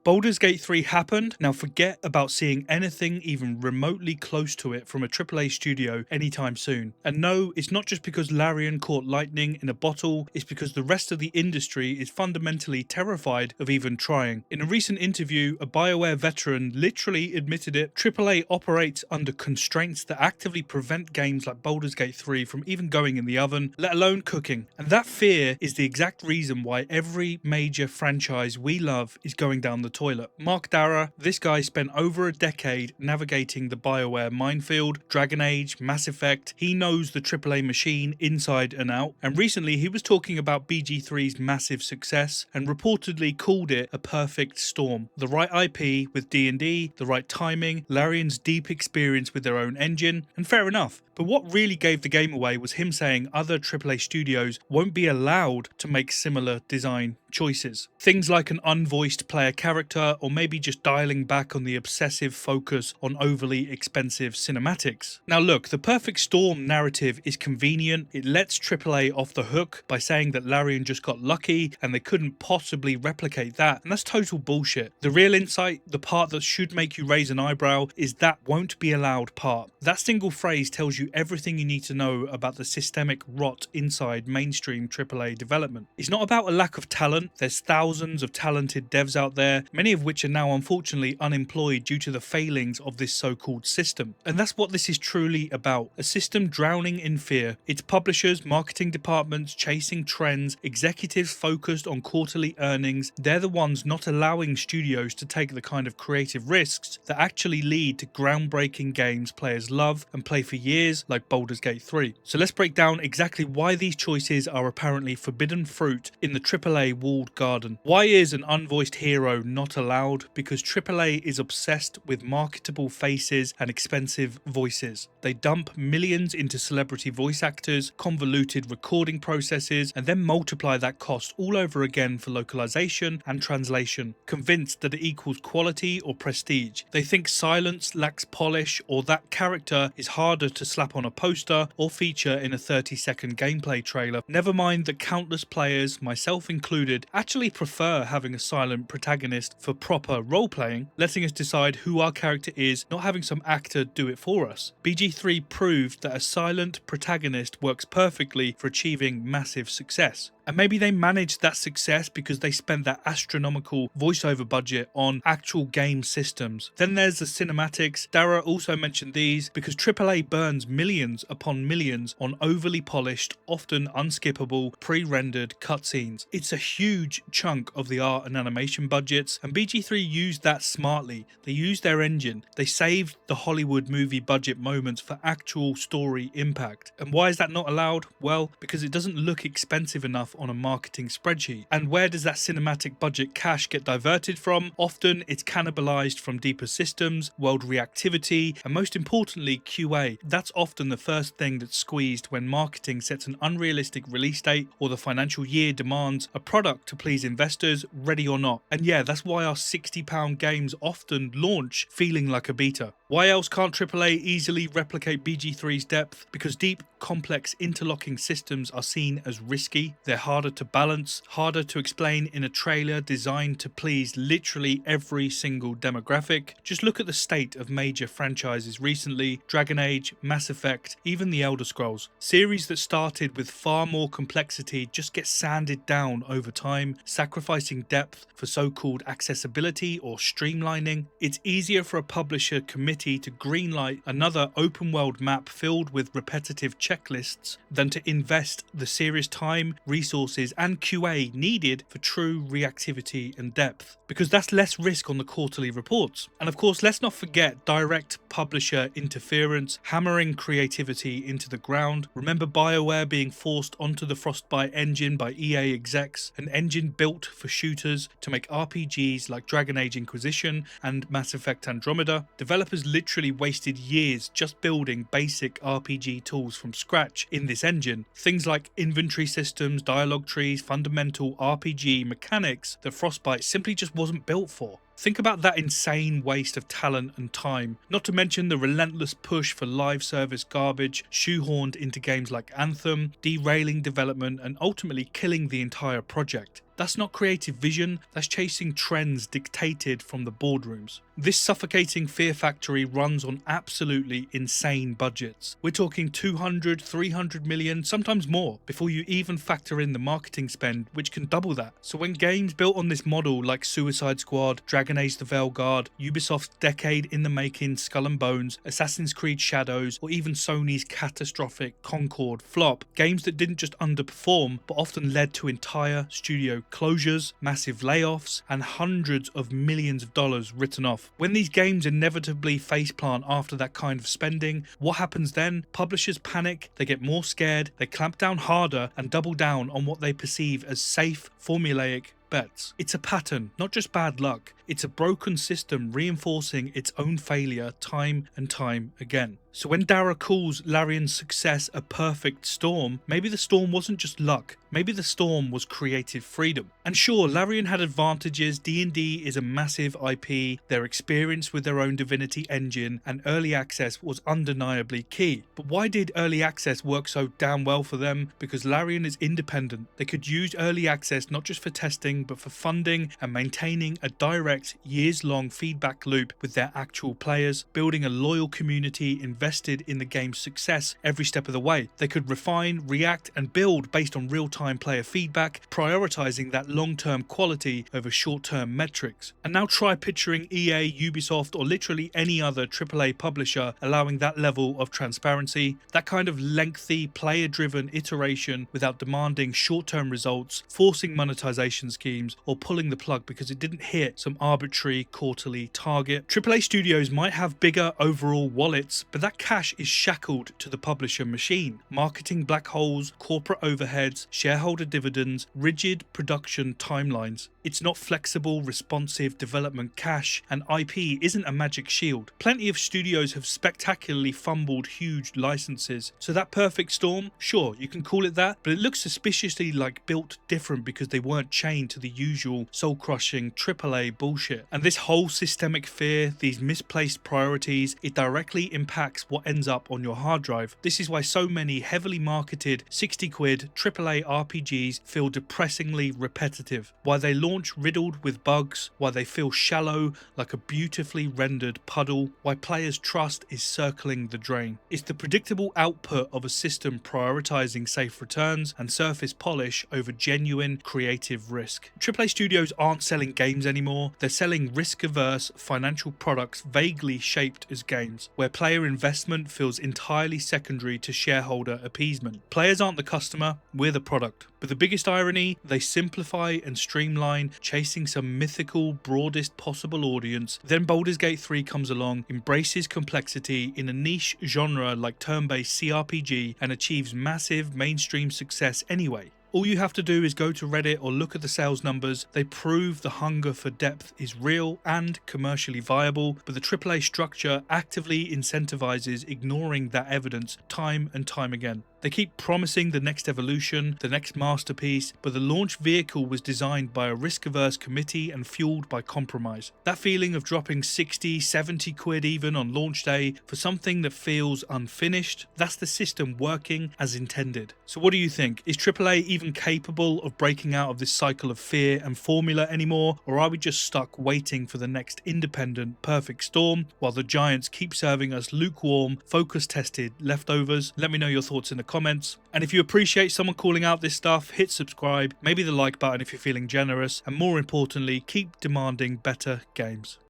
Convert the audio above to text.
Baldur's Gate 3 happened, now forget about seeing anything even remotely close to it from a AAA studio anytime soon. And no, it's not just because Larian caught lightning in a bottle, it's because the rest of the industry is fundamentally terrified of even trying. In a recent interview, a BioWare veteran literally admitted it, AAA operates under constraints that actively prevent games like Baldur's Gate 3 from even going in the oven, let alone cooking. And that fear is the exact reason why every major franchise we love is going down the toilet. Mark Darrah, this guy spent over a decade navigating the BioWare minefield, Dragon Age, Mass Effect. He knows the AAA machine inside and out, and recently he was talking about BG3's massive success and reportedly called it a perfect storm. The right IP with D&D, the right timing, Larian's deep experience with their own engine, and fair enough. But what really gave the game away was him saying other AAA studios won't be allowed to make similar design choices. Things like an unvoiced player character, or maybe just dialing back on the obsessive focus on overly expensive cinematics. Now look, the perfect storm narrative is convenient. It lets AAA off the hook by saying that Larian just got lucky and they couldn't possibly replicate that, and that's total bullshit. The real insight, the part that should make you raise an eyebrow, is that won't be allowed part. That single phrase tells you everything you need to know about the systemic rot inside mainstream AAA development. It's not about a lack of talent. There's thousands of talented devs out there, many of which are now unfortunately unemployed due to the failings of this so-called system. And that's what this is truly about, a system drowning in fear. Its publishers, marketing departments chasing trends, executives focused on quarterly earnings. They're the ones not allowing studios to take the kind of creative risks that actually lead to groundbreaking games players love and play for years, like Baldur's Gate 3. So let's break down exactly why these choices are apparently forbidden fruit in the AAA walled garden. Why is an unvoiced hero not allowed? Because AAA is obsessed with marketable faces and expensive voices. They dump millions into celebrity voice actors, convoluted recording processes, and then multiply that cost all over again for localization and translation, convinced that it equals quality or prestige. They think silence lacks polish, or that character is harder to slap on a poster or feature in a 30-second gameplay trailer. Never mind that countless players, myself included, actually prefer having a silent protagonist for proper role-playing, letting us decide who our character is, not having some actor do it for us. BG3 proved that a silent protagonist works perfectly for achieving massive success. And maybe they managed that success because they spent that astronomical voiceover budget on actual game systems. Then there's the cinematics. Darrah also mentioned these because AAA burns millions upon millions on overly polished, often unskippable, pre-rendered cutscenes. It's a huge chunk of the art and animation budgets, and BG3 used that smartly. They used their engine. They saved the Hollywood movie budget moments for actual story impact. And why is that not allowed? Well, because it doesn't look expensive enough on a marketing spreadsheet. And where does that cinematic budget cash get diverted from? Often it's cannibalized from deeper systems, world reactivity, and most importantly QA. That's often the first thing that's squeezed when marketing sets an unrealistic release date or the financial year demands a product to please investors, ready or not. And yeah, that's why our £60 games often launch feeling like a beta. Why else can't AAA easily replicate BG3's depth? Because deep, complex, interlocking systems are seen as risky. They're harder to balance, harder to explain in a trailer designed to please literally every single demographic. Just look at the state of major franchises recently: Dragon Age, Mass Effect, even the Elder Scrolls. Series that started with far more complexity just get sanded down over time, sacrificing depth for so-called accessibility or streamlining. It's easier for a publisher committed to greenlight another open world map filled with repetitive checklists than to invest the serious time, resources and QA needed for true reactivity and depth, because that's less risk on the quarterly reports. And of course, let's not forget direct publisher interference, hammering creativity into the ground. Remember BioWare being forced onto the Frostbite engine by EA execs, an engine built for shooters to make RPGs like Dragon Age Inquisition and Mass Effect Andromeda. Developers literally wasted years just building basic RPG tools from scratch in this engine. Things like inventory systems, dialogue trees, fundamental RPG mechanics that Frostbite simply just wasn't built for. Think about that insane waste of talent and time, not to mention the relentless push for live service garbage shoehorned into games like Anthem, derailing development and ultimately killing the entire project. That's not creative vision, that's chasing trends dictated from the boardrooms. This suffocating fear factory runs on absolutely insane budgets. We're talking 200, 300 million, sometimes more, before you even factor in the marketing spend, which can double that. So when games built on this model like Suicide Squad, Dragon Age the Veilguard, Ubisoft's decade in the making Skull and Bones, Assassin's Creed Shadows, or even Sony's catastrophic Concord flop, games that didn't just underperform, but often led to entire studio closures, massive layoffs, and hundreds of millions of dollars written off. When these games inevitably faceplant after that kind of spending, what happens then? Publishers panic, they get more scared, they clamp down harder and double down on what they perceive as safe, formulaic bets. It's a pattern, not just bad luck. It's a broken system reinforcing its own failure time and time again. So when Darrah calls Larian's success a perfect storm, maybe the storm wasn't just luck, maybe the storm was creative freedom. And sure, Larian had advantages. D&D is a massive IP, their experience with their own Divinity engine, and early access was undeniably key. But why did early access work so damn well for them? Because Larian is independent. They could use early access not just for testing, but for funding and maintaining a direct, years-long feedback loop with their actual players, building a loyal community invested in the game's success every step of the way. They could refine, react, and build based on real-time player feedback, prioritizing that long-term quality over short-term metrics. And now try picturing EA, Ubisoft, or literally any other AAA publisher allowing that level of transparency, that kind of lengthy, player-driven iteration without demanding short-term results, forcing monetization schemes, or pulling the plug because it didn't hit some arbitrary quarterly target. AAA studios might have bigger overall wallets, but that cash is shackled to the publisher machine. Marketing black holes, corporate overheads, shareholder dividends, rigid production timelines. It's not flexible, responsive development cash, and IP isn't a magic shield. Plenty of studios have spectacularly fumbled huge licenses, so that perfect storm, sure, you can call it that, but it looks suspiciously like built different because they weren't chained to the usual soul-crushing AAA bullshit. And this whole systemic fear, these misplaced priorities, it directly impacts what ends up on your hard drive. This is why so many heavily marketed 60 quid AAA RPGs feel depressingly repetitive, why they launch riddled with bugs, why they feel shallow like a beautifully rendered puddle, why players' trust is circling the drain. It's the predictable output of a system prioritizing safe returns and surface polish over genuine creative risk. AAA studios aren't selling games anymore, they're selling risk-averse financial products vaguely shaped as games, where player investment feels entirely secondary to shareholder appeasement. Players aren't the customer, we're the product. But the biggest irony, they simplify and streamline, chasing some mythical, broadest possible audience. Then Baldur's Gate 3 comes along, embraces complexity in a niche genre like turn-based CRPG, and achieves massive mainstream success anyway. All you have to do is go to Reddit or look at the sales numbers. They prove the hunger for depth is real and commercially viable, but the AAA structure actively incentivizes ignoring that evidence time and time again. They keep promising the next evolution, the next masterpiece, but the launch vehicle was designed by a risk-averse committee and fueled by compromise. That feeling of dropping 60, 70 quid even on launch day for something that feels unfinished, that's the system working as intended. So what do you think? Is AAA even capable of breaking out of this cycle of fear and formula anymore, or are we just stuck waiting for the next independent perfect storm while the giants keep serving us lukewarm, focus-tested leftovers? Let me know your thoughts in the comments. And if you appreciate someone calling out this stuff, hit subscribe, maybe the like button if you're feeling generous, and more importantly, keep demanding better games.